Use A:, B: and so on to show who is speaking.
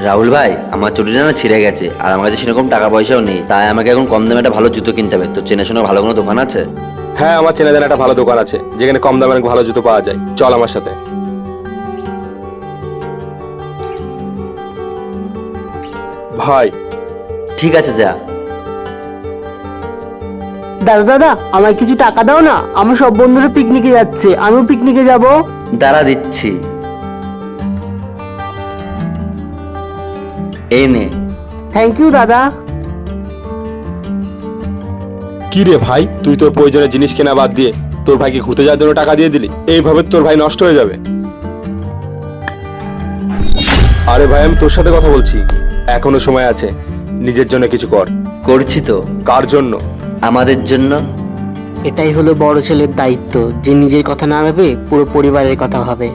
A: রাহুল ভাই, আমার চটিটা না ছিঁড়ে গেছে আর আমার কাছে সেরকম টাকা পয়সাও নেই, তাই আমাকে এখন কম দামে একটা ভালো জুতো কিনতে হবে। তো চেনাশোনা ভালো কোনো দোকান আছে?
B: হ্যাঁ, আমার চেনা জানা একটা ভালো দোকান আছে যেখানে কম দামে অনেক ভালো জুতো পাওয়া যায়। চল আমার সাথে। ভাই,
A: ঠিক আছে, যা।
C: দাদা দাদা, আমার কিছু টাকা দাও না, আমার সব বন্ধুরা পিকনিকে যাচ্ছে, আমিও পিকনিকে যাব।
A: দাঁড়া, দিচ্ছি। এই নে।
C: থ্যাংক ইউ দাদা।
B: কি রে ভাই, তুই তোর প্রয়োজনীয় জিনিস কেনা বাদ দিয়ে তোর ভাইকে ঘুরতে যাওয়ার জন্য টাকা দিয়ে দিলি? এইভাবে তোর ভাই নষ্ট হয়ে যাবে। আরে ভাই, আমি তোর সাথে কথা বলছি। এখনো সময় আছে, নিজের জন্য কিছু কর।
A: করছি তো।
B: কার জন্য?
A: আমাদের জন্য।
C: এটাই হলো বড় ছেলের দায়িত্ব, যে নিজের কথা না ভেবে পুরো পরিবারের কথা ভাবে।